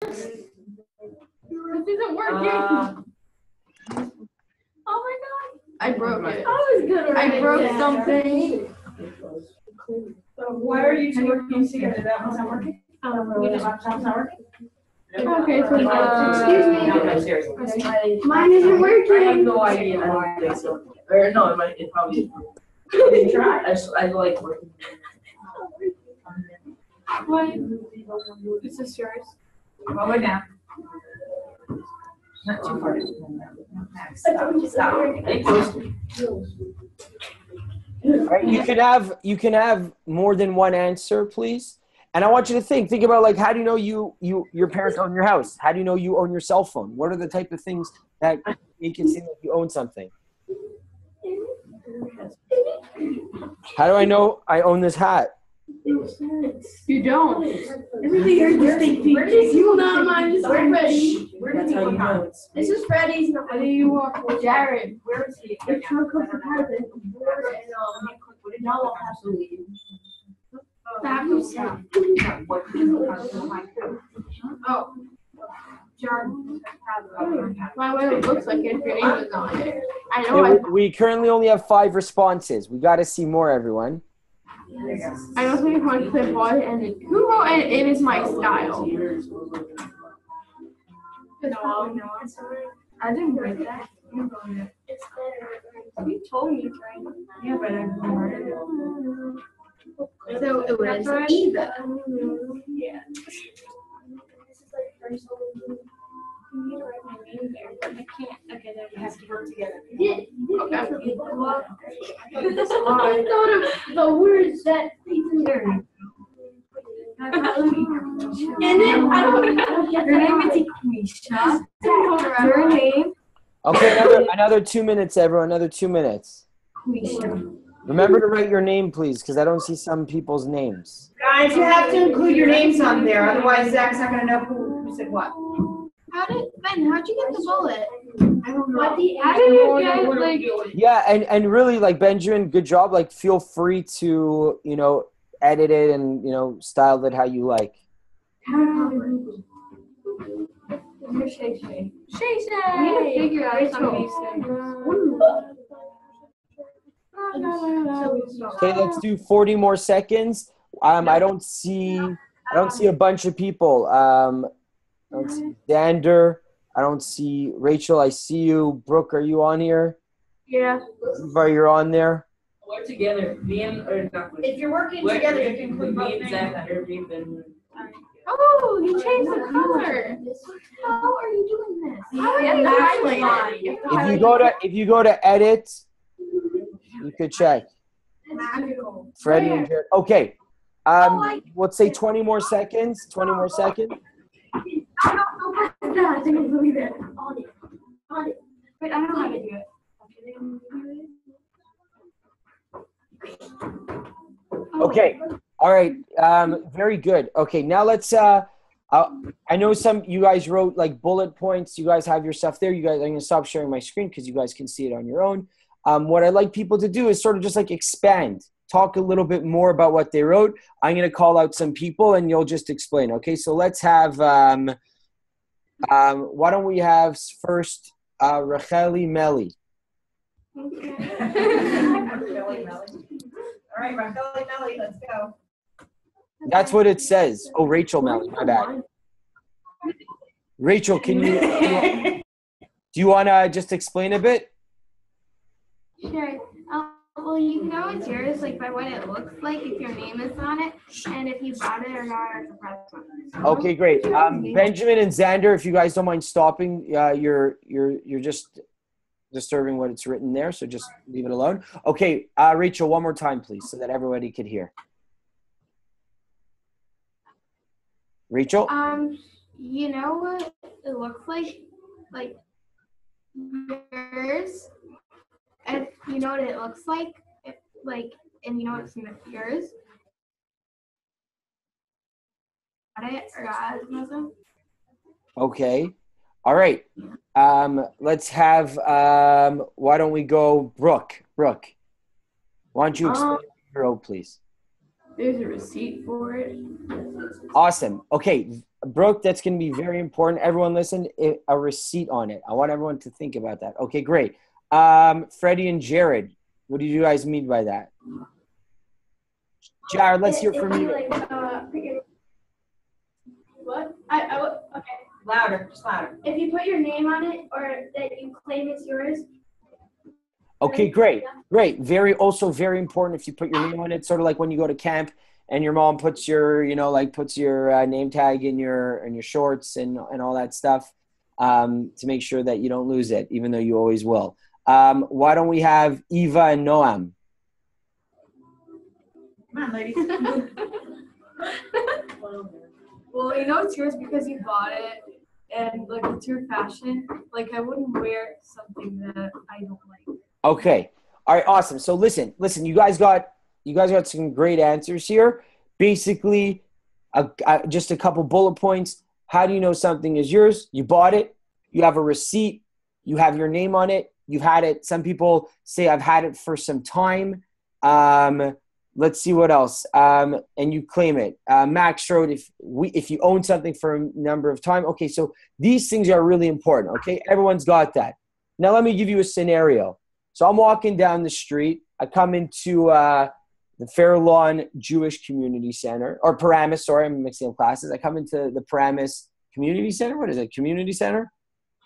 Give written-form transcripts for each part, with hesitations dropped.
This isn't working. Oh my god. I broke it. I was gonna I broke something. Why are you two working together? That one's not working? Your laptop's not working? Okay, so excuse me. No, seriously. Mine isn't working. I have no idea. I don't think so. Or no, it probably is. Try. I like working. what? Is this yours? All the way down. Not too far. Stop. Stay close. All right, you can have more than one answer, please. And I want you to think about like, how do you know your parents own your house? How do you know you own your cell phone? What are the type of things that make it seem like you own something? How do I know I own this hat? You don't. Everything you're distinct features. You will not mind this. Freddie. That's how you know it's. This is Freddie's. How do you walk? Jared, where is he? The trunk of the carpet. Yellow has to leave. Oh. Jared. My way it looks like if your name is on it. I know. We currently only have 5 responses. We got to see more, everyone. I don't think it's my clipboard and who wrote and it is my style. No, I didn't write that. You told me to write it. Yeah, but I didn't write it. So it was Eva. Yeah. This is like first one. You need to write my name there, but I can't. Okay, then we have to work together. Okay. I thought of the words that he's in there. And then I don't know. Your name is Quisha. Your name. Okay, another 2 minutes, everyone. Another 2 minutes. Quisha. Remember to write your name, please, because I don't see some people's names. Guys, you have to include your names on there, otherwise Zach's not gonna know who said what. How'd you get the bullet? I don't know. How did you get like? Yeah, and really, like, Benjamin, good job. Like, feel free to, edit it and, style it how you like. Shay. We need to figure out something. Okay, let's do 40 more seconds. I don't see a bunch of people. I don't see Xander. I don't see Rachel. I see you. Brooke, are you on here? Yeah. Eva, you're on there. We're together. If you're working together, you can include both me and names. Zach are being then. Oh, you changed the color. How are you doing this? If you go to edit, you could check. Magical. Freddie and Jared. Okay. Let's say 20 more seconds. 20 more seconds. I didn't believe it. On it. Wait, I don't know how to do it. Okay. All right. Very good. Okay. Now let's. I know some you guys wrote like bullet points. You guys have your stuff there. I'm going to stop sharing my screen because you guys can see it on your own. What I'd like people to do is sort of just like expand, talk a little bit more about what they wrote. I'm going to call out some people and you'll just explain. Okay. So let's have. Why don't we have first Racheli Melli? Okay. All right, Melly, let's go. That's what it says. Oh, Rachel Melli, my bad. Rachel, do you want to just explain a bit? Sure. Well, you can know it's yours like by what it looks like if your name is on it, and if you bought it or not as a present. Okay, great. Benjamin and Xander, if you guys don't mind stopping, you're just disturbing what it's written there, so just leave it alone. Okay, Rachel, one more time, please, so that everybody could hear. Rachel? You know what it looks like yours. If you know what it looks like, and you know it's yours. Got it or Asmusm? Okay. All right. Let's have, why don't we go Brooke? Brooke, why don't you explain your role, please? There's a receipt for it. Awesome. Okay, Brooke, that's going to be very important. Everyone listen, a receipt on it. I want everyone to think about that. Okay, great. Freddie and Jared, what do you guys mean by that? Jared, let's hear from you. What? Okay. Louder, just louder. If you put your name on it or that you claim it's yours. Okay, great. Also very important if you put your name on it, sort of like when you go to camp and your mom puts your, puts your name tag in your shorts and all that stuff, to make sure that you don't lose it, even though you always will. Why don't we have Eva and Noam? Come on, ladies. Well, it's yours because you bought it, and like it's your fashion. Like I wouldn't wear something that I don't like. Okay. All right. Awesome. So listen. You guys got some great answers here. Basically, just a couple bullet points. How do you know something is yours? You bought it. You have a receipt. You have your name on it. You've had it. Some people say I've had it for some time. Let's see what else. And you claim it. Max wrote if you own something for a number of time. Okay, so these things are really important. Okay, everyone's got that. Now let me give you a scenario. So I'm walking down the street. I come into the Fair Lawn Jewish Community Center, or Paramus. Sorry, I'm mixing up classes. I come into the Paramus Community Center. What is it? Community Center?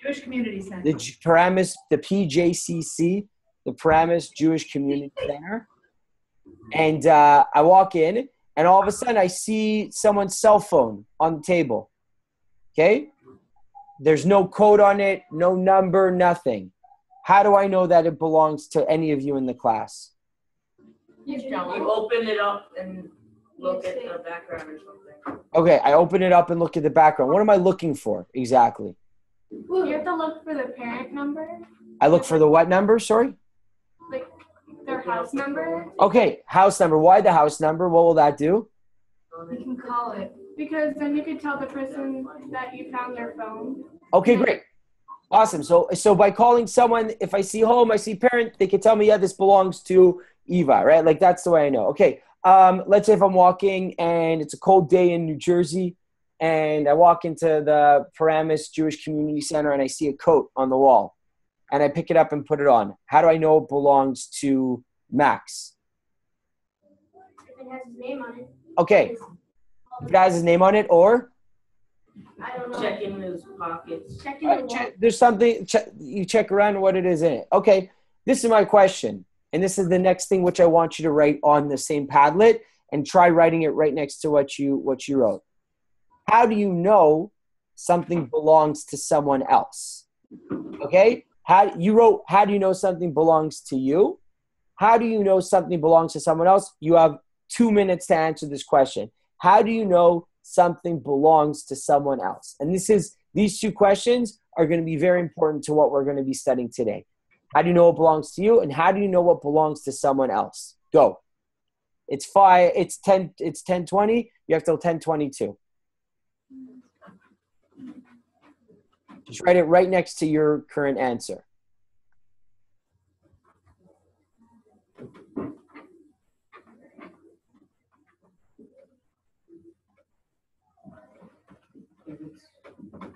Jewish Community Center. The Paramus, the PJCC, the Paramus Jewish Community Center. And I walk in, and all of a sudden I see someone's cell phone on the table. Okay? There's no code on it, no number, nothing. How do I know that it belongs to any of you in the class? You open it up and look at the background or something. Okay, I open it up and look at the background. What am I looking for exactly? You have to look for the parent number. I look for the what number? Sorry? Like their house number. Okay, house number. Why the house number? What will that do? You can call it because then you can tell the person that you found their phone. Okay, great. Awesome. So by calling someone, if I see home, I see parent, they can tell me, yeah, this belongs to Eva, right? Like that's the way I know. Okay. Let's say if I'm walking and it's a cold day in New Jersey and I walk into the Paramus Jewish Community Center and I see a coat on the wall and I pick it up and put it on. How do I know it belongs to Max? If it has his name on it. Okay. If it has his name on it, or? I don't know. Check in his pockets. There's something, you check around what it is in it. Okay, this is my question. And this is the next thing which I want you to write on the same Padlet and try writing it right next to what you wrote. How do you know something belongs to someone else? Okay, how do you know something belongs to you? How do you know something belongs to someone else? You have 2 minutes to answer this question. How do you know something belongs to someone else? And these two questions are going to be very important to what we're going to be studying today. How do you know what belongs to you? And how do you know what belongs to someone else? Go. It's 10:20. You have till 10:22. Just write it right next to your current answer.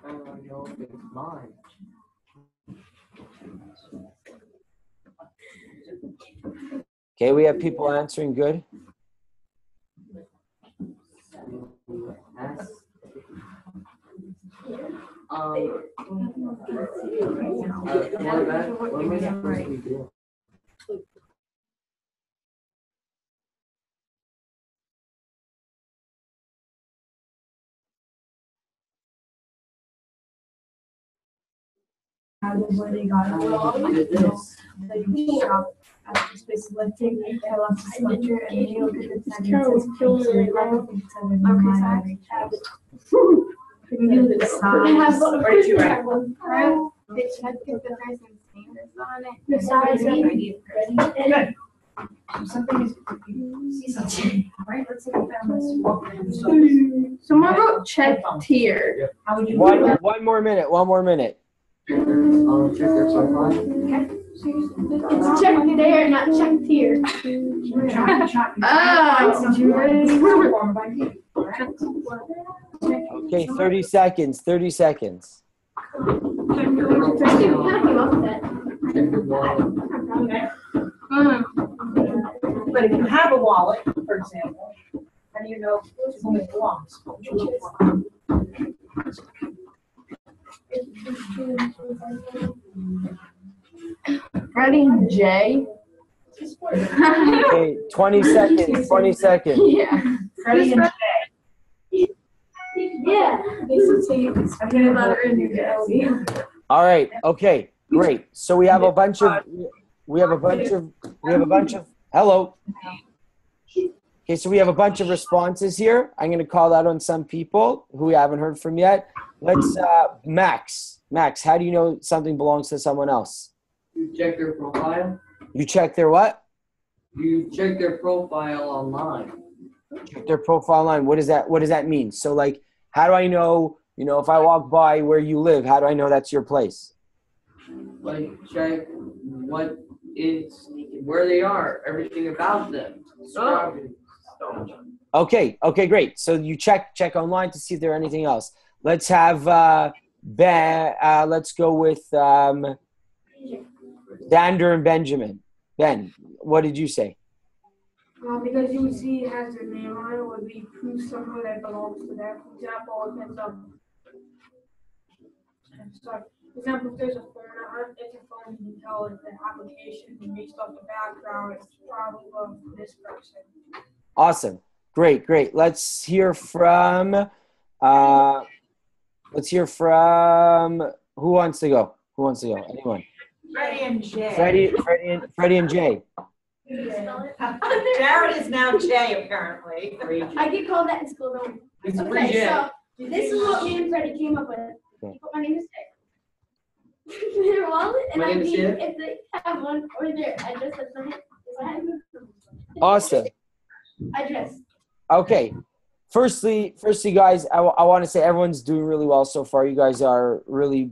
I don't know if it's mine. Okay, we have people answering good. Where they got it. They shop at this place lifting. I lost the sweater and they look at the tag and it says you knew the size. Where did you write? They check if the person's name is on it. The size. Good. Something is, see something, right? Let's say you found this. Someone wrote check here. How would you? One more minute. Check their phone line. Okay. It's checked there, not checked here. Okay, 30 seconds. 30 seconds. But if you have a wallet, for example, how do you know to whom it belongs? Freddie and Jay. Okay, 20 seconds. 20 seconds. Yeah. Freddie and Jay. Yeah. All right. Okay. Great. So we have a bunch of hello. Okay, so we have a bunch of responses here. I'm going to call out on some people who we haven't heard from yet. Let's Max. Max, how do you know something belongs to someone else? You check their profile. You check their what? You check their profile online. Check their profile online. What does that mean? So like, how do I know, if I walk by where you live, how do I know that's your place? Like check where they are, everything about them. Okay, great. So you check online to see if there's anything else. Let's have Ben. Let's go with Dander and Benjamin. Ben, what did you say? Because you would see it has their name on it, would be proof somewhere that belongs to them. For example, if there's a phone, if your phone, you can tell if the application based off the background, it's probably of this person. Awesome. Great. Let's hear from who wants to go? Anyone? Freddie and Jay. Freddie and Jay. Jared is now Jay, apparently. I get called that in school, though. It's Okay, Jay. so this is what me and Freddie came up with. Okay. Put my name is Jay. Their wallet and My name is ID, Jay. if they have one, or their address at the Awesome. address. Okay. Firstly, guys, I want to say everyone's doing really well so far. You guys are really,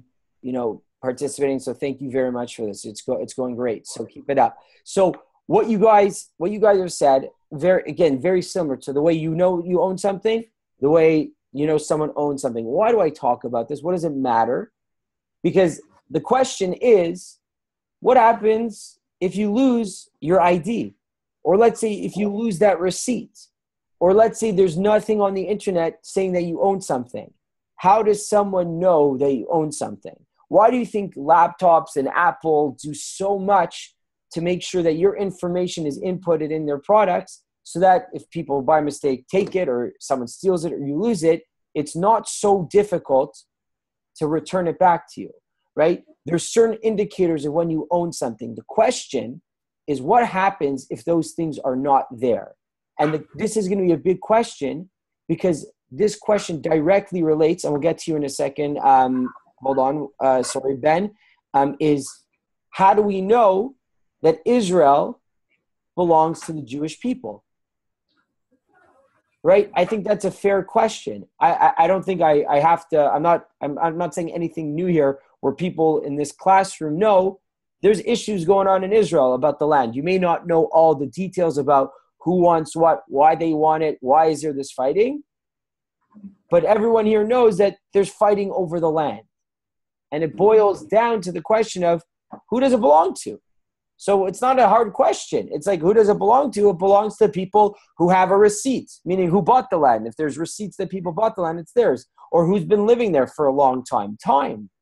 participating. So thank you very much for this. It's going great. So keep it up. So what you guys have said, very similar to the way you own something, the way someone owns something. Why do I talk about this? What does it matter? Because the question is, what happens if you lose your ID? Or let's say if you lose that receipt? Or let's say there's nothing on the internet saying that you own something. How does someone know that you own something? Why do you think laptops and Apple do so much to make sure that your information is inputted in their products so that if people by mistake take it or someone steals it or you lose it, it's not so difficult to return it back to you, right? There's certain indicators of when you own something. The question is what happens if those things are not there? And this is going to be a big question because this question directly relates, and we'll get to you in a second. Hold on. Sorry, Ben. Is how do we know that Israel belongs to the Jewish people? Right? I think that's a fair question. I don't think I have to. I'm not saying anything new here where people in this classroom know there's issues going on in Israel about the land. You may not know all the details about who wants what, why they want it, why is there this fighting? But everyone here knows that there's fighting over the land. And it boils down to the question of who does it belong to? So it's not a hard question. It's like, who does it belong to? It belongs to people who have a receipt, meaning who bought the land. If there's receipts that people bought the land, it's theirs. Or who's been living there for a long time.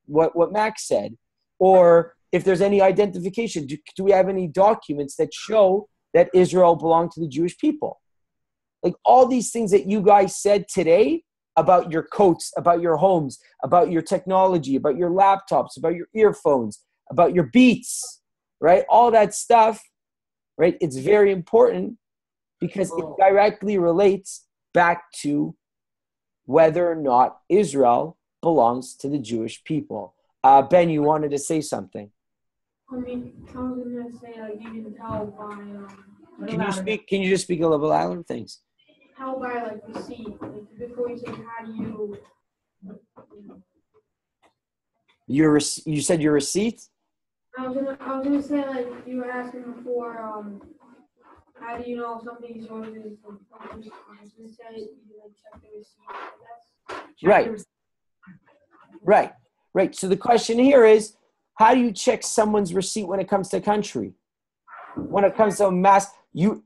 What Max said. Or if there's any identification, do we have any documents that show that Israel belonged to the Jewish people? Like all these things that you guys said today about your coats, about your homes, about your technology, about your laptops, about your earphones, about your Beats, right? All that stuff, right? It's very important because it directly relates back to whether or not Israel belongs to the Jewish people. Ben, you wanted to say something. I was gonna say you can tell by Can you just speak a little bit louder? Thanks. how by receipt. Before you say how do you You said your receipt? I was gonna say, like you were asking before, how do you know if something's yours? I was gonna say you like check the receipt. Right. So the question here is, how do you check someone's receipt when it comes to country? When it comes to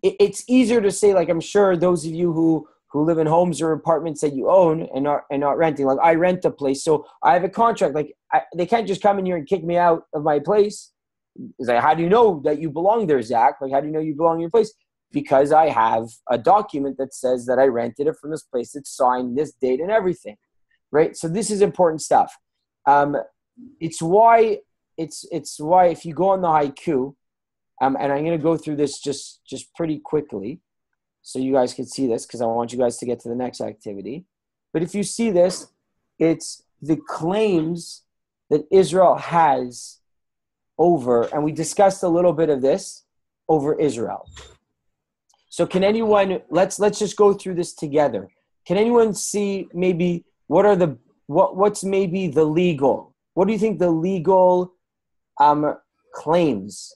it's easier to say, like, I'm sure those of you who live in homes or apartments that you own and not renting. Like, I rent a place, so I have a contract. Like, they can't just come in here and kick me out of my place. It's like, how do you know that you belong there, Zach? Like, how do you know you belong in your place? Because I have a document that says that I rented it from this place. It's signed this date and everything, right? So this is important stuff. It's why if you go on the haiku, and I'm going to go through this just pretty quickly so you guys can see this, because I want you guys to get to the next activity. But if you see this, it's the claims that Israel has over, and we discussed a little bit of this, over Israel. So can anyone, let's just go through this together. Can anyone see maybe what's maybe the legal? What do you think the legal claims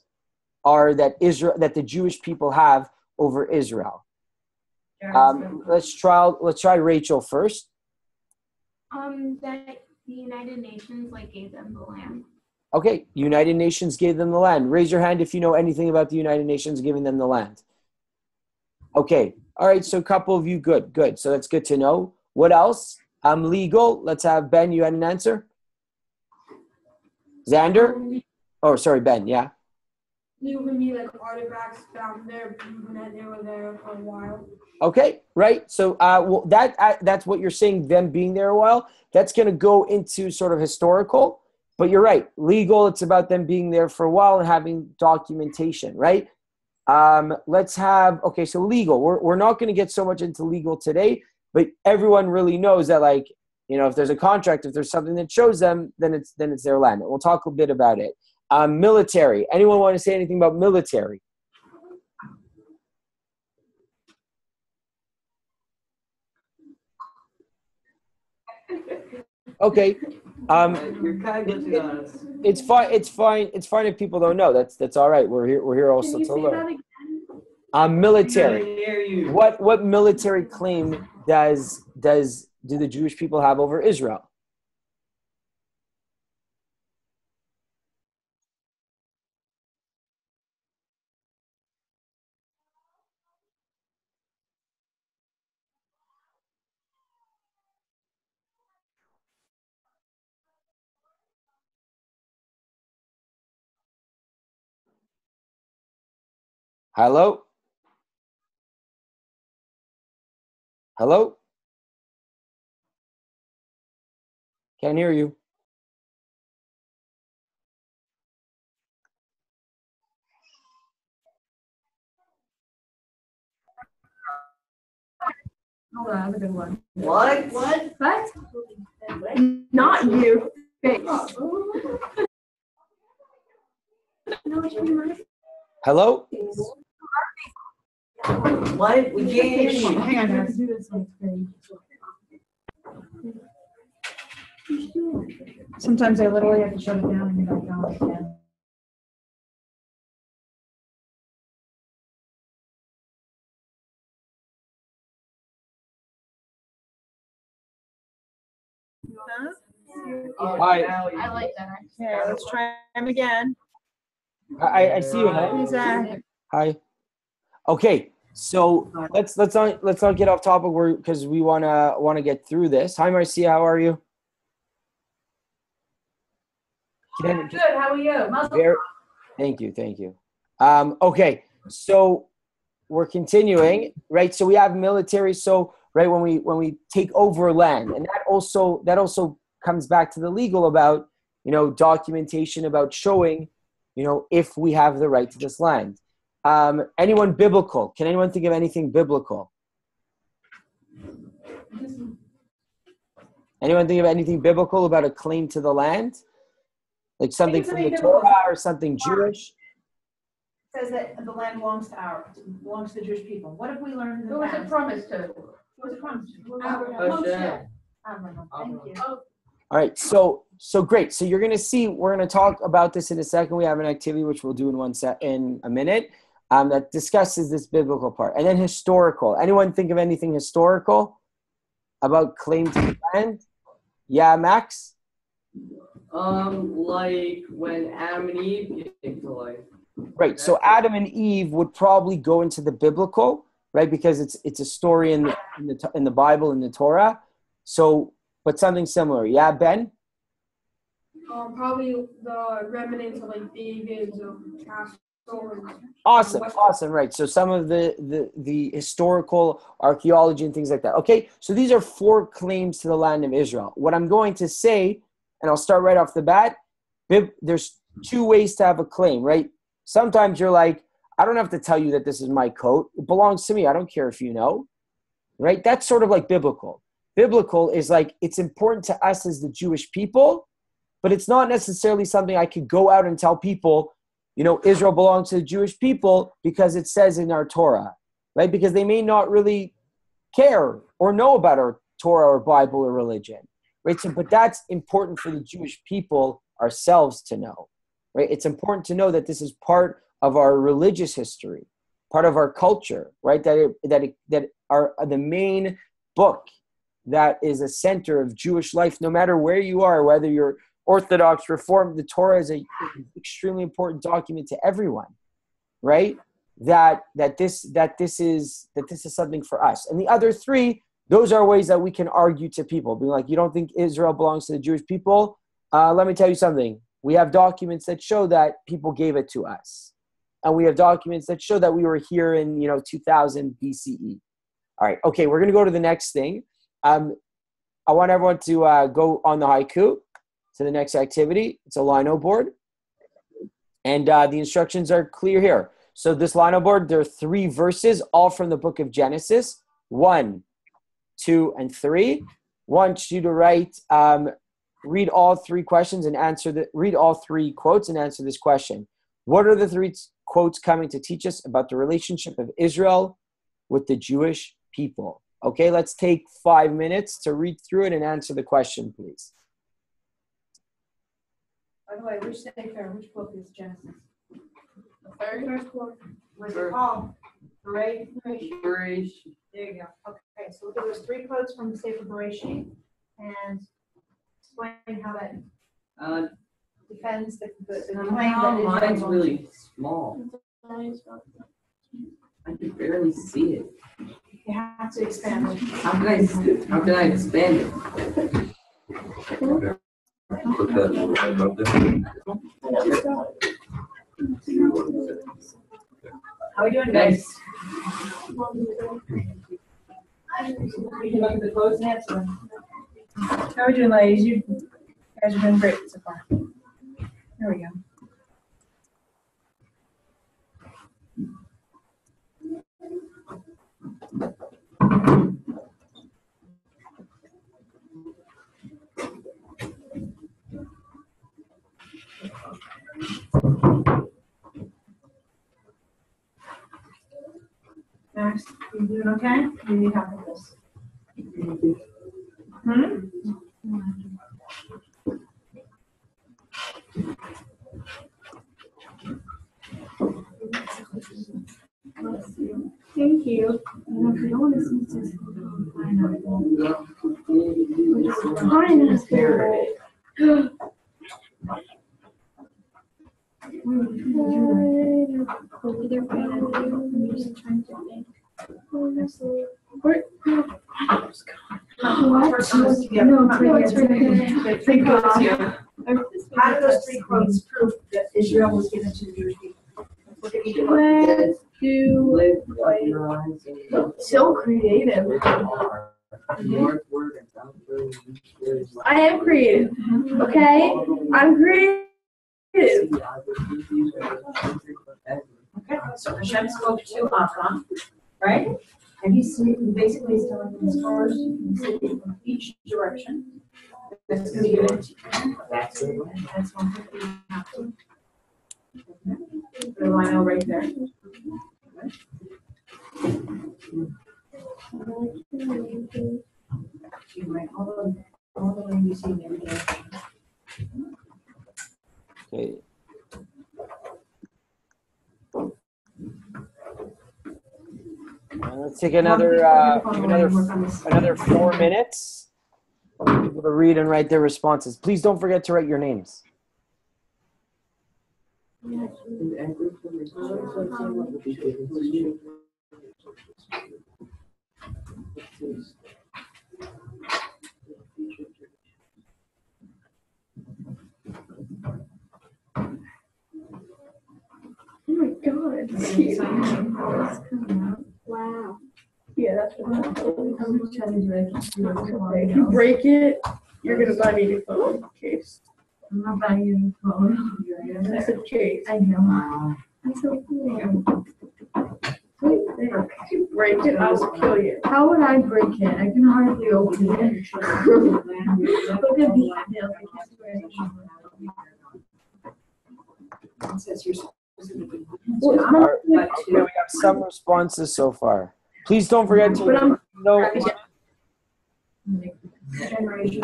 are that the Jewish people have over Israel? Let's try Rachel first. That the United Nations gave them the land. Okay, United Nations gave them the land. Raise your hand if you know anything about the United Nations giving them the land. Okay, all right, so a couple of you, good. So that's good to know. What else? Legal. Let's have Ben, you had an answer? Xander? Oh, sorry, Ben, yeah. Legal would be like artifacts found there, proven that they were there for a while. Okay, right. So that's what you're saying, them being there a while. That's going to go into sort of historical, but you're right. Legal, it's about them being there for a while and having documentation, right? Let's have, okay, so legal. We're not going to get so much into legal today, but everyone really knows that, like, if there's a contract, if there's something that shows them, then it's their land. We'll talk a bit about it. Military. Anyone want to say anything about military? Okay. You're kind of getting us. It's fine. It's fine if people don't know. That's all right. We're here also Can you to say learn. that again? Military. What military claim do the Jewish people have over Israel? Hello? Hello? Can't hear you. Oh, that's a good one. What? What? Not you. Hello? What? We can't hear you. Hang on, guys. Sometimes I literally have to shut it down and go back on again. Hi. I like that. Okay, let's try him again. I see you. Huh? Zach. Hi. Okay, so let's not get off topic because we wanna get through this. Hi, Marcia. How are you? Good. How are you? Thank you. Okay, so we're continuing, right? So we have military. So right when we take over land, and that also comes back to the legal about documentation about showing if we have the right to this land. Anyone biblical? Can anyone think of anything biblical? Anyone think of anything biblical about a claim to the land? Like something from the Torah or something Jewish? It says that the land belongs to the Jewish people. What have we learned in the Who was past? it promised to? Who was it promised to? Hashem. Thank you. All right, so So great. So you're going to see, we're going to talk about this in a second. We have an activity which we'll do in a minute that discusses this biblical part. And then historical. Anyone think of anything historical about claim to land? Yeah, Max? Like when Adam and Eve came to life. Right. So Adam and Eve would probably go into the biblical, right? Because it's a story in the Bible, in the Torah. So, but something similar. Yeah, Ben? Probably the remnants of like David's castle. Awesome. Right. So some of the historical archaeology and things like that. Okay. So these are 4 claims to the land of Israel. What I'm going to say, and I'll start right off the bat, there's 2 ways to have a claim, right? Sometimes you're like, I don't have to tell you that this is my coat. It belongs to me. I don't care if you know, right? That's sort of like biblical. Biblical is like, it's important to us as the Jewish people, but it's not necessarily something I could go out and tell people, Israel belongs to the Jewish people because it says in our Torah, right? Because they may not really care or know about our Torah or Bible or religion, right? So, but that's important for the Jewish people ourselves to know, right? It's important to know that this is part of our religious history, part of our culture, right? That are the main book that is a center of Jewish life, no matter where you are, whether you're Orthodox, Reformed. The Torah is an extremely important document to everyone, right? That this is something for us. And the other 3, those are ways that we can argue to people, being like, you don't think Israel belongs to the Jewish people? Let me tell you something. We have documents that show that people gave it to us, and we have documents that show that we were here in 2000 BCE. All right, okay, we're gonna go to the next thing. I want everyone to go on the haiku to the next activity. It's a lino board. And the instructions are clear here. So this lino board, there are 3 verses, all from the book of Genesis, 1, 2, and 3. Want you to write, read all 3 questions and read all 3 quotes and answer this question. What are the 3 quotes coming to teach us about the relationship of Israel with the Jewish people? Okay, let's take 5 minutes to read through it and answer the question, please. By the way, which book is Genesis? The third? First book. What's it called? Bereshit. Creation. There you go. Okay, so we'll give us 3 quotes from the Sefer Bereshit and explain how that defends the claim that Mine's Israel really small. I can barely see it. You have to expand it. How can I expand it? Put that right up there. How are we doing, guys? We can look at the quotes and answer them. How are we doing, ladies? You guys are doing great so far. There we go. Max, you doing okay? You need help with this? Thank you. How do those 3 quotes prove that Israel was given to the Jewish people? Look at each one. Let's do so creative. I am creative. Okay? I'm creative. Okay, so Hashem spoke to Avram, right? And he's basically telling him the stars you can see from each direction. That's going to be given to you. That's one thing you have to. Put a line right there. You write all the way you see in every direction. Okay. Let's take another 4 minutes for people to read and write their responses. Please don't forget to write your names. Oh my god, it's cute. Wow. Yeah, that's what if you break it, you're gonna buy me a new phone case. I'm not buying you a new phone. That's a case. I know. That's so cool. If you break it, I'll kill you. How would I break it? I can hardly open it. Look at these nails. I can't do anything. It says you're supposed to be. Okay, we have some responses so far. Please don't forget to know. Generation.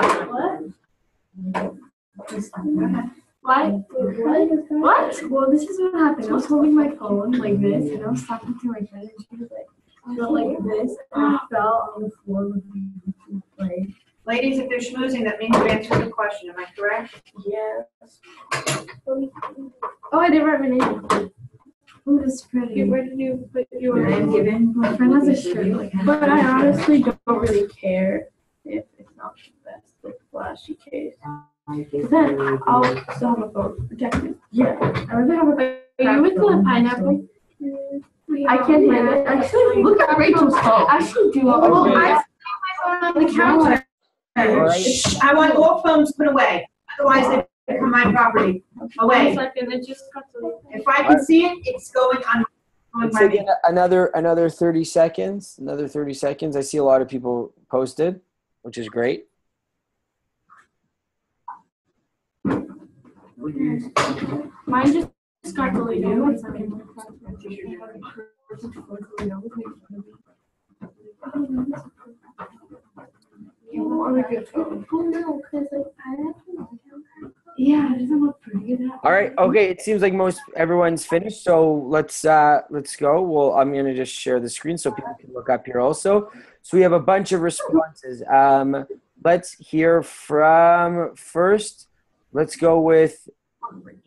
What? What? Well, this is what happened. I was holding my phone like this, and I was talking to my friend, and she was like, felt like this, and I fell on the floor with the YouTube play. Ladies, if they're schmoozing, that means you answered the question. Am I correct? Yes. Oh, I didn't write my name. Oh, that's pretty. Where did you put your And given. My friend has a shirt like that. But I honestly don't really care if it's not the best, like flashy case. Then I'll still have a phone protected. Yeah. I rather have a. Are you with the pineapple? I can't hear it. Actually, look at Rachel's phone. Actually, do. Okay. Well, I my phone on the counter. All right. Shh, I want all phones put away. Otherwise, they become my property. Away. Second, it just got to. If I can see it, it's going on my Let's take another 30 seconds. Another 30 seconds. I see a lot of people posted, which is great. Mine just got deleted. You want a good phone. Oh no, because like pineapple. Yeah, it doesn't look pretty good. All right. Okay. It seems like everyone's finished. So let's go. Well, I'm gonna just share the screen so people can look up here also. So we have a bunch of responses. Let's hear from first. Let's go with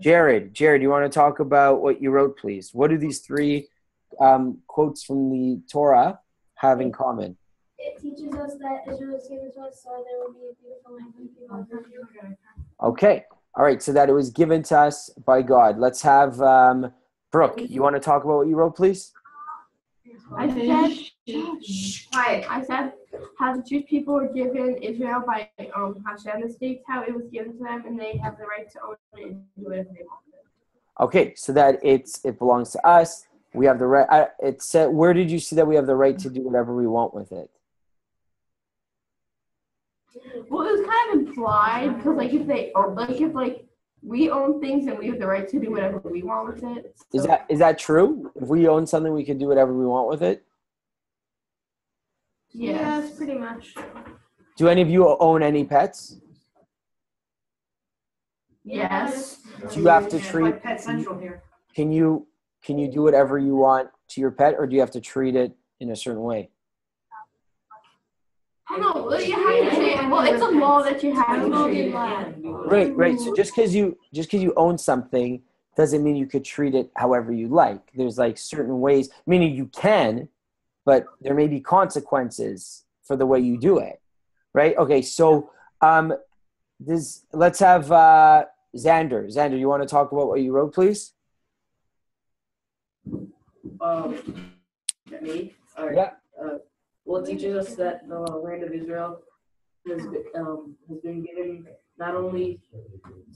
Jared. Jared, you want to talk about what you wrote, please? What do these three quotes from the Torah have in common? It teaches us that Israel is given to us, so there will be a beautiful land for people. Okay. All right. So that it was given to us by God. Let's have Brooke. You want to talk about what you wrote, please? I said, Quiet. I said how the Jewish people were given Israel by Hashem, the states, how it was given to them, and they have the right to own it and do whatever they want with it. Okay. So that it belongs to us. We have the right. It said. Where did you see that we have the right to do whatever we want with it? Well, it was kind of implied because, like, if we own things and we have the right to do whatever we want with it. So. Is that true? If we own something, we can do whatever we want with it. Yes, pretty much. Do any of you own any pets? Yes. Do you have to Like treat? Pet Central here. Can you do whatever you want to your pet, or do you have to treat it in a certain way? I don't know. Well, you have to treat. Well, it's a law that you have to treat it. Right. So just because you own something doesn't mean you could treat it however you like. There's like certain ways, meaning you can, but there may be consequences for the way you do it. Right? Okay. So let's have Xander. Xander, you want to talk about what you wrote, please? Me? All right. Yeah. Well, it teaches us that the land of Israel has been given not only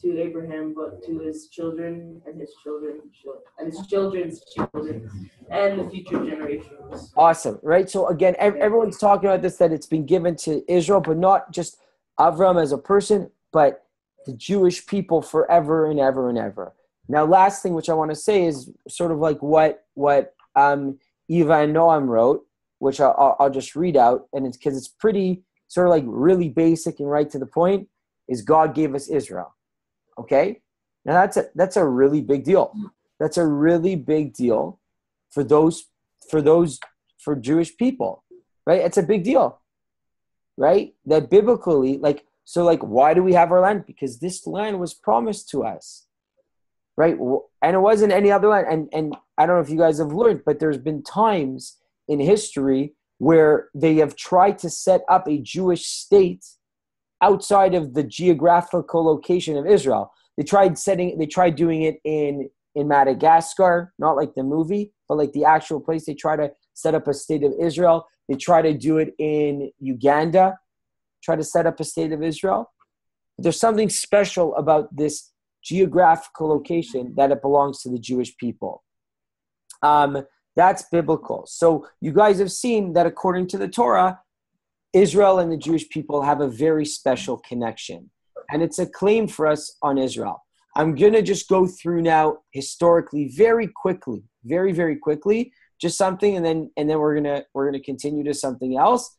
to Abraham, but to his children and his children and his children's children and the future generations. Awesome. Right. So again, everyone's talking about this, that it's been given to Israel, but not just Avram as a person, but the Jewish people forever and ever and ever. Now, last thing which I want to say is sort of like what Eva and Noam wrote, which I'll just read out, and it's because it's pretty sort of like really basic and right to the point, is God gave us Israel. Okay? Now that's a really big deal. That's a really big deal for Jewish people, right? It's a big deal, right? That biblically, why do we have our land? Because this land was promised to us, right? And it wasn't any other land. And I don't know if you guys have learned, but there's been times in history where they have tried to set up a Jewish state outside of the geographical location of Israel. They tried doing it in Madagascar, not like the movie, but like the actual place. They try to set up a state of Israel. They try to do it in Uganda, try to set up a state of Israel. There's something special about this geographical location that it belongs to the Jewish people. That's biblical. So you guys have seen that according to the Torah, Israel and the Jewish people have a very special connection. And it's a claim for us on Israel. I'm going to just go through now historically very quickly, very, very quickly, just something, and then we're going to continue to something else.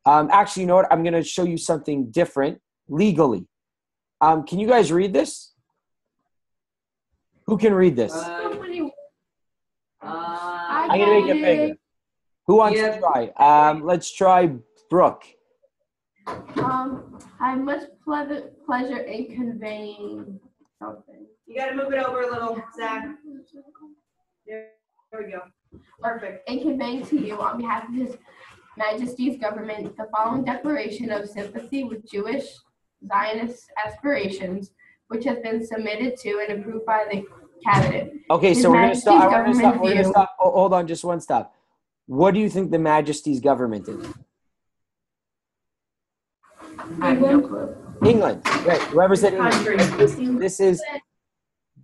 Actually, you know what? I'm going to show you something different legally. Can you guys read this? Who can read this? I'm going to make it bigger. Who wants to try? Let's try Brooke. I have much pleasure in conveying something. You got to move it over a little, Zach. There we go. Perfect. In conveying to you, on behalf of His Majesty's government, the following declaration of sympathy with Jewish Zionist aspirations, which has been submitted to and approved by the cabinet. Okay, so we're going to stop. We're going to stop. Oh, hold on, just one stop. What do you think the Majesty's government is? I have no clue. England, right? Whoever said England. This is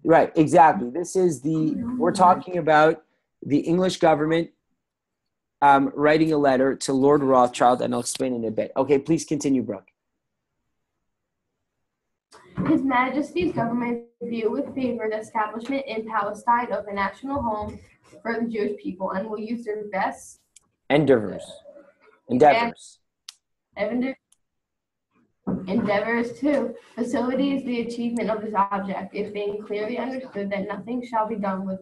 right, exactly. We're talking about the English government writing a letter to Lord Rothschild, and I'll explain in a bit. Okay, please continue, Brooke. His Majesty's government view with favor the establishment in Palestine of a national home for the Jewish people and will use their best endeavors to facilitate the achievement of this object, it being clearly understood that nothing shall be done with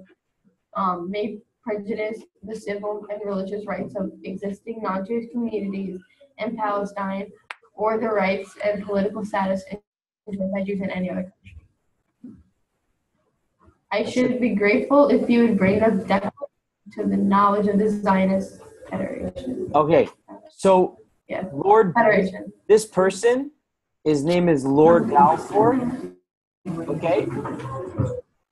may prejudice the civil and religious rights of existing non-Jewish communities in Palestine or the rights and political status enjoyed by Jews in any other country. I should be grateful if you would bring us definitely to the knowledge of the Zionist Federation. Okay, so Yeah. Lord Federation. This person, his name is Lord Balfour. Okay,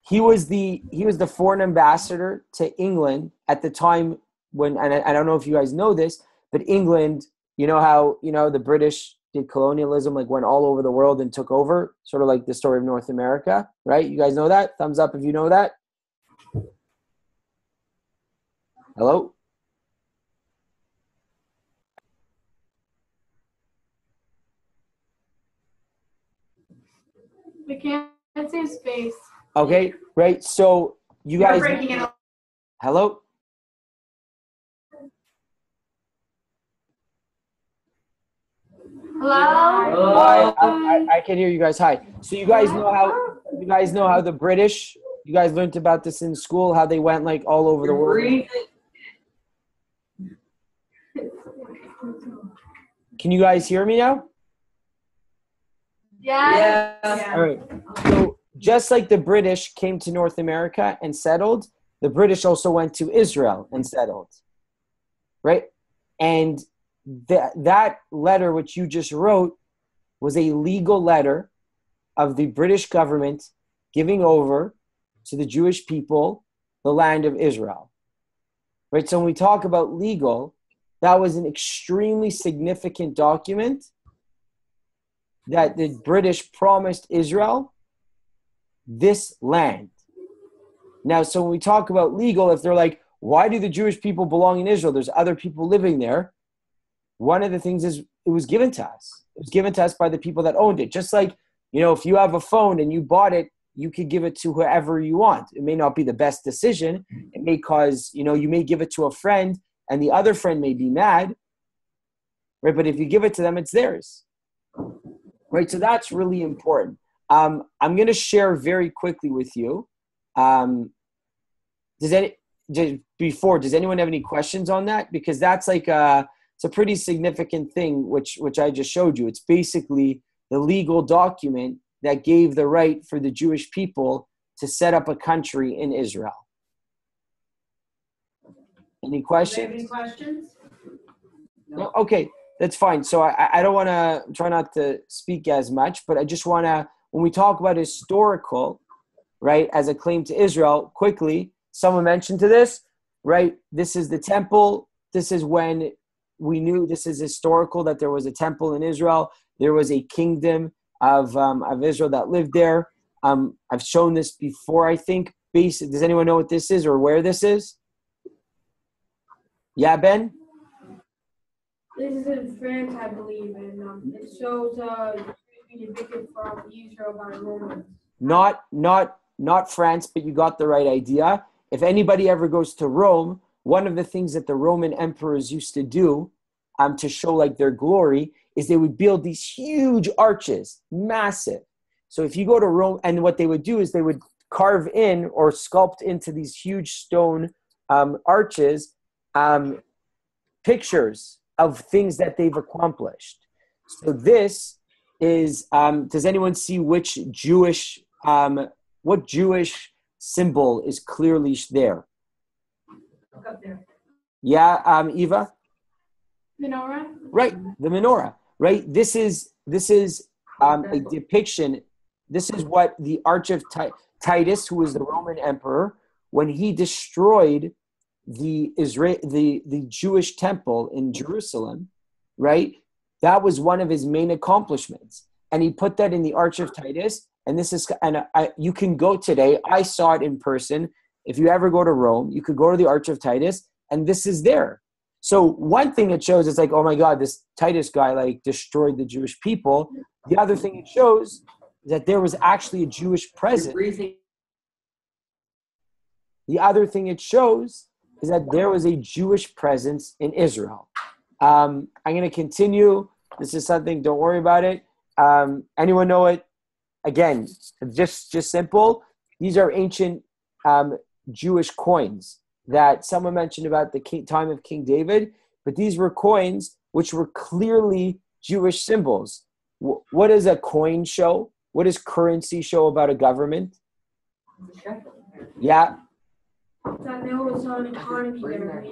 he was the foreign ambassador to England at the time when, and I don't know if you guys know this, but England, you know how the British did colonialism, like went all over the world and took over, sort of like the story of North America, right? You guys know that? Thumbs up if you know that. Hello? We can't see his face. Okay, right. So you guys. Breaking it up. Hello? Hello? Hi, I can hear you guys. Hi. So you guys know how the British, you guys learned about this in school, how they went like all over the world. Can you guys hear me now? Yeah. All right. So just like the British came to North America and settled, the British also went to Israel and settled. Right? And that letter which you just wrote was a legal letter of the British government giving over to the Jewish people the land of Israel. Right? So when we talk about legal, that was an extremely significant document that the British promised Israel this land. Now, so when we talk about legal, if they're like, why do the Jewish people belong in Israel? There's other people living there. One of the things is it was given to us. It was given to us by the people that owned it. Just like, if you have a phone and you bought it, you could give it to whoever you want. It may not be the best decision. It may cause, you may give it to a friend and the other friend may be mad, right? But if you give it to them, it's theirs, right? So that's really important. I'm going to share very quickly with you. Does anyone have any questions on that? Because that's like it's a pretty significant thing, which I just showed you. It's basically the legal document that gave the right for the Jewish people to set up a country in Israel. Any questions? Any questions? No? Okay, that's fine. So I don't want to try not to speak as much, but I just want to, when we talk about historical, right, as a claim to Israel, quickly, someone mentioned to this, right? This is the temple. This is when we knew this is historical, that there was a temple in Israel. There was a kingdom of Israel that lived there. I've shown this before, I think. Does anyone know what this is or where this is? Yeah, Ben? This is in France, I believe, and it shows being evicted from Israel by Romans. Not France, but you got the right idea. If anybody ever goes to Rome, one of the things that the Roman emperors used to do to show like their glory is they would build these huge arches, massive. So if you go to Rome, and what they would do is they would carve in or sculpt into these huge stone arches pictures of things that they've accomplished. So this is, does anyone see which Jewish, what Jewish symbol is clearly there? Look up there. Yeah, Eva? Menorah? Right, the menorah, right? This is a depiction. This is what the Arch of Titus, who was the Roman emperor, when he destroyed the Jewish temple in Jerusalem, right? That was one of his main accomplishments, and he put that in the Arch of Titus. And this is, you can go today. I saw it in person. If you ever go to Rome, you could go to the Arch of Titus, and this is there. So one thing it shows is like, oh my God, this Titus guy like destroyed the Jewish people. The other thing it shows is that there was actually a Jewish presence. The other thing it shows is that there was a Jewish presence in Israel. I'm going to continue. This is something, don't worry about it. Anyone know it? Again, just simple. These are ancient Jewish coins that someone mentioned about the time of King David, but these were coins which were clearly Jewish symbols. What does a coin show? What does currency show about a government? Yeah. That there was an economy there.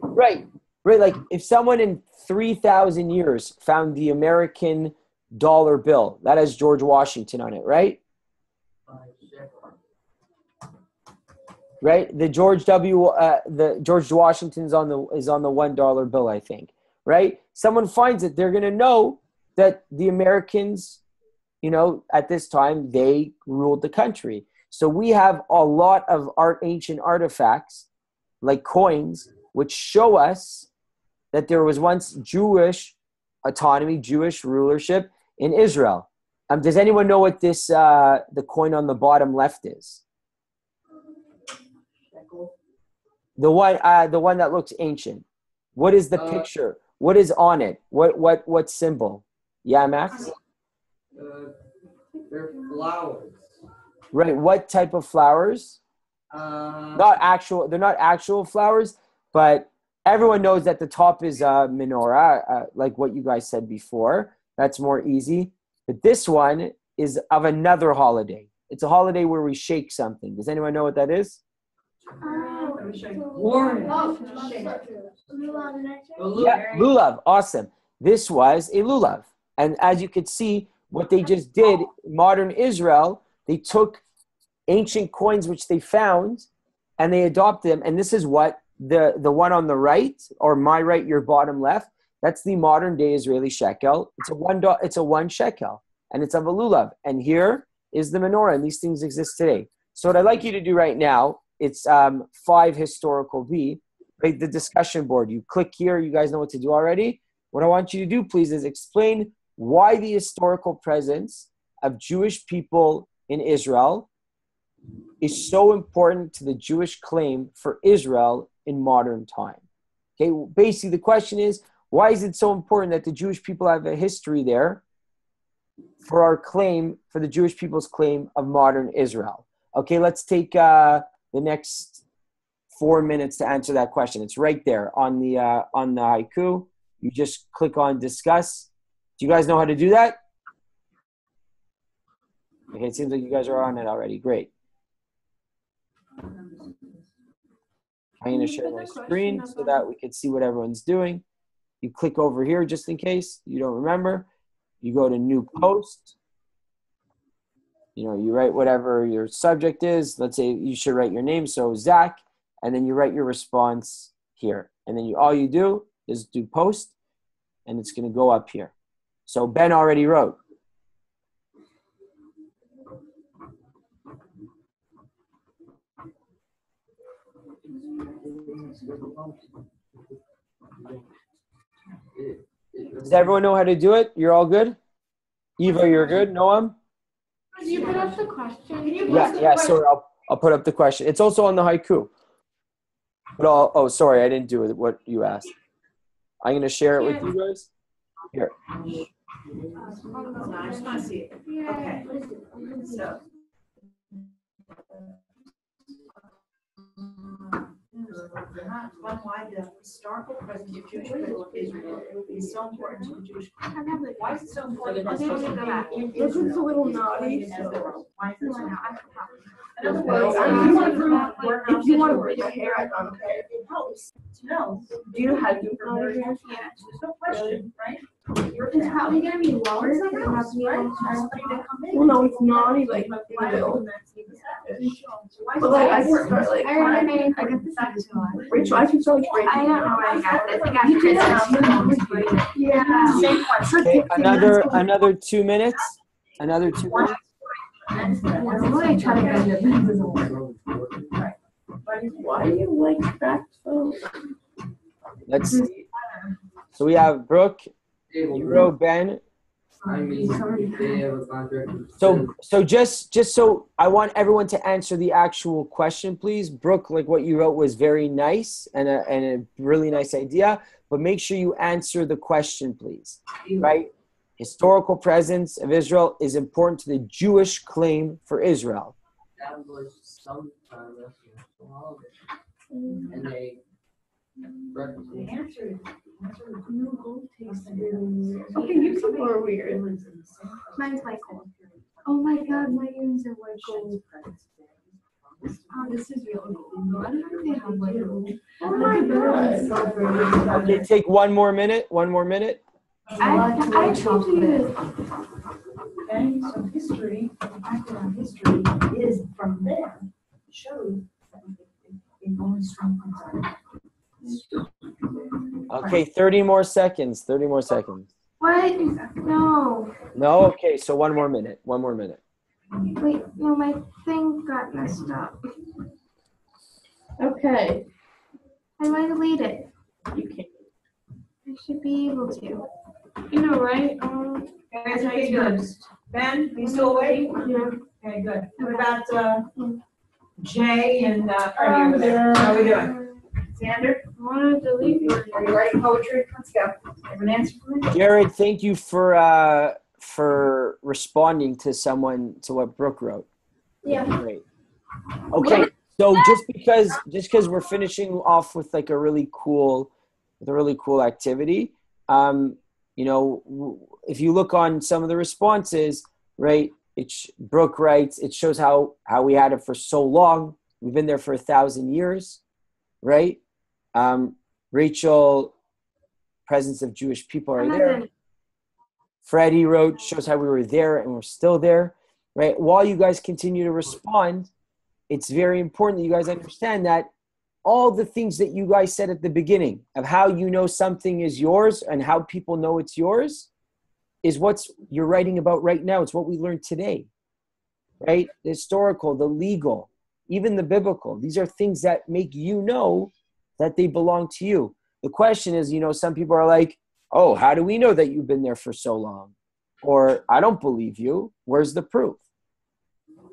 Right. Like if someone in 3,000 years found the American dollar bill, that has George Washington on it, right? Right. The George Washington's is on the $1 bill, I think. Right. Someone finds it, they're going to know that the Americans, at this time they ruled the country. So we have a lot of ancient artifacts, like coins, which show us that there was once Jewish autonomy, Jewish rulership in Israel. Does anyone know what this the coin on the bottom left is? The one that looks ancient. What is the picture? What is on it? What symbol? Yeah, Max? They're flowers. Right. What type of flowers? They're not actual flowers, but everyone knows that the top is menorah, like what you guys said before. That's more easy. But this one is of another holiday. It's a holiday where we shake something. Does anyone know what that is? Yeah, lulav. Awesome. This was a lulav. And as you could see, what they just did, modern Israel, they took ancient coins which they found and they adopted them. And this is what the one on the right, or my right, your bottom left, that's the modern day Israeli shekel. It's a one shekel, and it's of a lulav. And here is the menorah, and these things exist today. So what I'd like you to do right now, it's 5 historical B, right? The discussion board. You click here. You guys know what to do already. What I want you to do, please, is explain why the historical presence of Jewish people in Israel is so important to the Jewish claim for Israel in modern time. Okay, basically the question is, why is it so important that the Jewish people have a history there? for our claim, for the Jewish people's claim of modern Israel? Okay, let's take the next 4 minutes to answer that question. It's right there on the haiku. You just click on discuss. Do you guys know how to do that? Okay, it seems like you guys are on it already. Great. I'm going to share my screen so that we can see what everyone's doing. You click over here just in case you don't remember. You go to new post. You know, you write whatever your subject is. Let's say you should write your name, so Zach, and then you write your response here. And then all you do is do post, and it's going to go up here. So Ben already wrote. Does everyone know how to do it? You're all good? Eva, you're good? Noam? Did you put up the question? Yeah, sorry, I'll put up the question. It's also on the haiku. But sorry, I didn't do it, what you asked. I'm going to share it with you guys. Here. I just want to see it. Okay. So. One why the historical presence of Jewish people in Israel is so important to the Jewish people. Why is it so important? This is a little naughty. Why is it so important? In other words, if you want to braid your hair, I don't care. It helps to know. Do you know how to do it? Yeah, there's no question, right? It's probably gonna be lower than it has to be on Well, no, it's naughty, like, in the middle. But like, I can start like, I got this actually. Rachel, I can start like breaking. I don't know where I got this. I got this. Yeah. Same question. Okay, another 2 minutes. Another 2 minutes. I'm gonna try to get it. This doesn't work. Why do you like that so? Let's see. So we have Brooke, Euro, Ben. I mean, they have a contract. So just so I want everyone to answer the actual question, please. Brooke, like what you wrote was very nice and a really nice idea, but make sure you answer the question, please. Right? Historical presence of Israel is important to the Jewish claim for Israel. That was some and they The answer Okay, you people are weird. Mine's white gold. Oh my god, my earrings are white gold. Oh, this is real gold. I don't think they have like gold. Oh my god. Okay, take 1 more minute. 1 more minute. I chocolate. Okay, so history, background history is from there. Shows that it only strengthens our. Okay, 30 more seconds. 30 more seconds. What? No. No? Okay, so 1 more minute. 1 more minute. Wait, no, my thing got messed up. Okay. How do I delete it? You can't. I should be able to. You know, right? Guys, how you doing? Ben, you still awake? Yeah. Okay, good. What about Jay and Freddie over there? How are we doing? Xander, I want to delete you. are you writing poetry? Let's go. Have an answer for me? Jared, thank you for responding to what Brooke wrote. Yeah. Great. Okay, so just because we're finishing off with like a really cool activity, you know, if you look on some of the responses, right? Brooke writes, it shows how we had it for so long. We've been there for 1,000 years, right? Rachel, presence of Jewish people are there. Freddie wrote, shows how we were there and we're still there, right? While you guys continue to respond, it's very important that you guys understand that all the things that you guys said at the beginning of how you know something is yours and how people know it's yours is what you're writing about right now. It's what we learned today, right? The historical, the legal, even the biblical. These are things that make you know that they belong to you. The question is, you know, some people are like, oh, how do we know that you've been there for so long? Or I don't believe you. Where's the proof?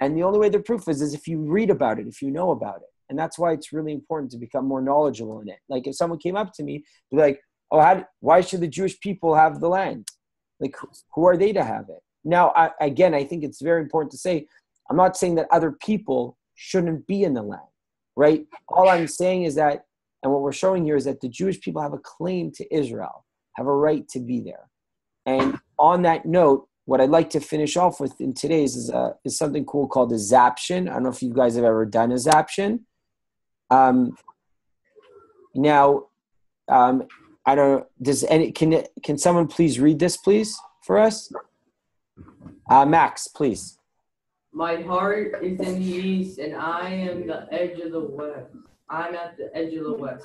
And the only way the proof is if you read about it, if you know about it. And that's why it's really important to become more knowledgeable in it. Like if someone came up to me, they're like, oh, why should the Jewish people have the land? Like, who are they to have it? Now, again, I think it's very important to say, I'm not saying that other people shouldn't be in the land, right? All I'm saying is that, and what we're showing here is that the Jewish people have a claim to Israel, have a right to be there. And on that note, what I'd like to finish off with in today's is something cool called a zaption. I don't know if you guys have ever done a zaption. I don't. Can someone please read this, please, for us? Max, please. My heart is in the east, and I am the edge of the west. I'm at the edge of the west.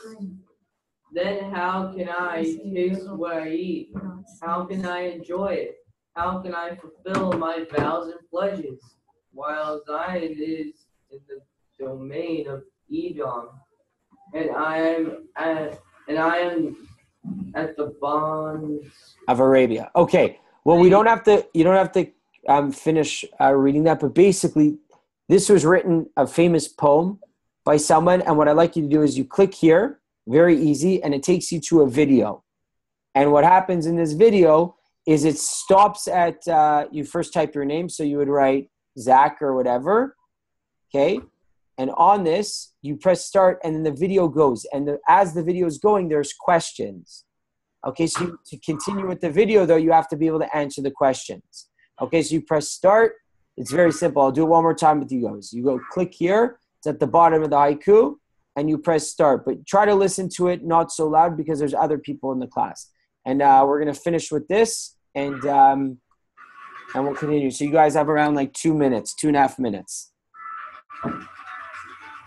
Then how can I taste what I eat? How can I enjoy it? How can I fulfill my vows and pledges? While Zion is in the domain of Edom, and I am at the bonds of Arabia. Okay. Well, we don't have to. You don't have to finish reading that. But basically, this was written, a famous poem by someone. And what I'd like you to do is you click here, very easy, and it takes you to a video. And what happens in this video is it stops at you first type your name, so you would write Zach or whatever. Okay. And on this, you press start, and then the video goes. And as the video is going, there's questions. Okay, so to continue with the video, though, you have to be able to answer the questions. Okay, so you press start. It's very simple. I'll do it one more time with you guys. You go click here. It's at the bottom of the haiku, and you press start. But try to listen to it not so loud because there's other people in the class. And we're going to finish with this, and we'll continue. So you guys have around like 2 minutes, 2.5 minutes.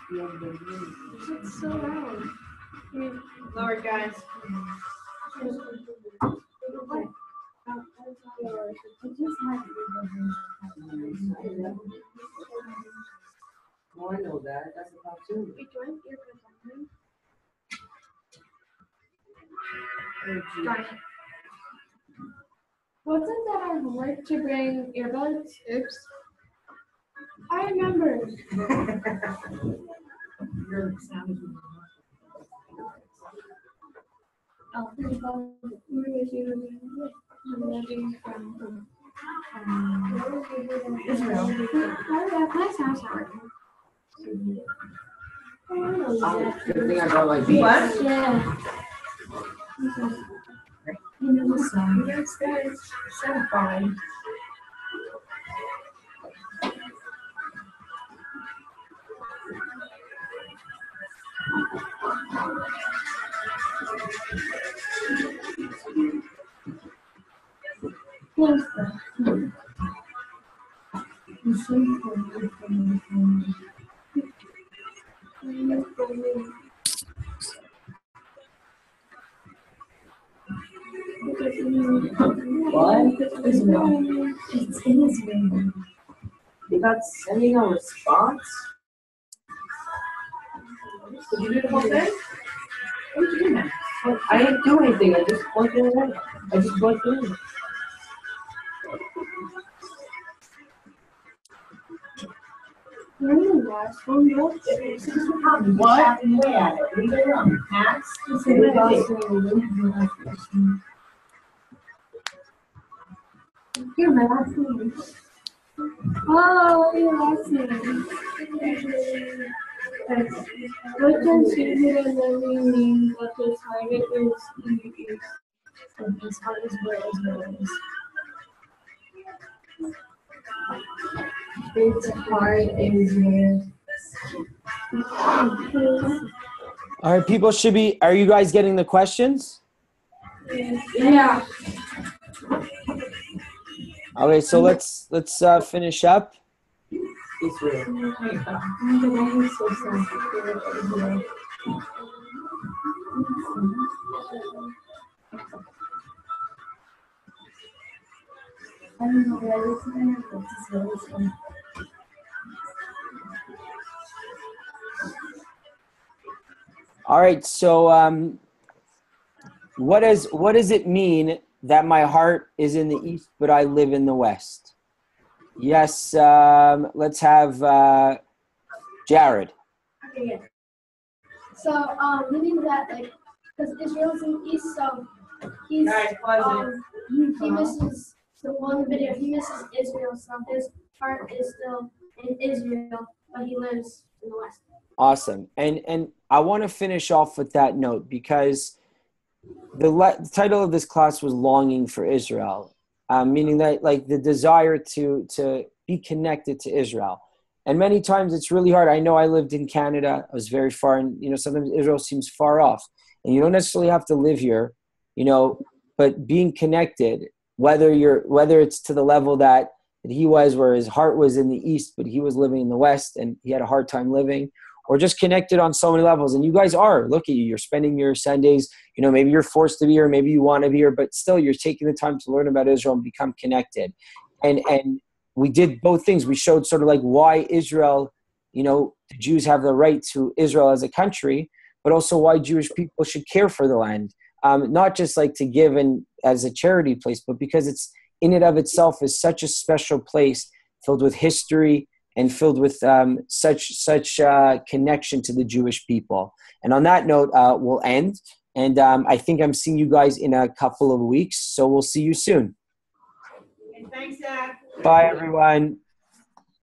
It's so loud. Lower, guys. Oh, I know that. That's the top two. Wasn't that our homework to bring earbuds? Oops. I remember. Your sound. Israel. Good thing I brought my beats. What? Yeah. You know the song. Yes, guys. So fun. What? Israel. It's in Israel. You're not sending a response? Did you do the whole thing? What did you do now? I didn't do anything. I just plugged it in. I just plugged it in. Remember the last one, though? What? Way at it. Leave it alone. Hats. You're my last name. Oh, your last name. What does Jupiter literally mean that the target is in the east? And his heart is where Israel is. Its heart is where. All right, people should be. Are you guys getting the questions? Yeah. Okay, so let's finish up. Israel. The one who's so sad. I don't know where this is, but it's really fun. All right, so what does it mean that my heart is in the east, but I live in the west? Yes, let's have Jared. Okay, yeah. So, meaning that, like, because Israel's in the east, so he's, Guys, pause it. he misses So on the video, he misses Israel, so his heart is still in Israel, but he lives in the West. Awesome. And I want to finish off with that note because the title of this class was Longing for Israel, meaning that like the desire to be connected to Israel. And many times it's really hard. I know I lived in Canada. I was very far, and sometimes Israel seems far off. And you don't necessarily have to live here, but being connected, whether it's to the level that he was, where his heart was in the East, but he was living in the West and he had a hard time living, or just connected on so many levels. And you guys are, look at you, you're spending your Sundays, maybe you're forced to be here, maybe you want to be here, but still you're taking the time to learn about Israel and become connected. And we did both things. We showed sort of like why Israel, the Jews have the right to Israel as a country, but also why Jewish people should care for the land. Not just like to give and as a charity place, but because it's in and of itself is such a special place filled with history and filled with such connection to the Jewish people. And on that note, we'll end. And I think I'm seeing you guys in a couple of weeks. So we'll see you soon. And thanks, Zach. Bye, everyone.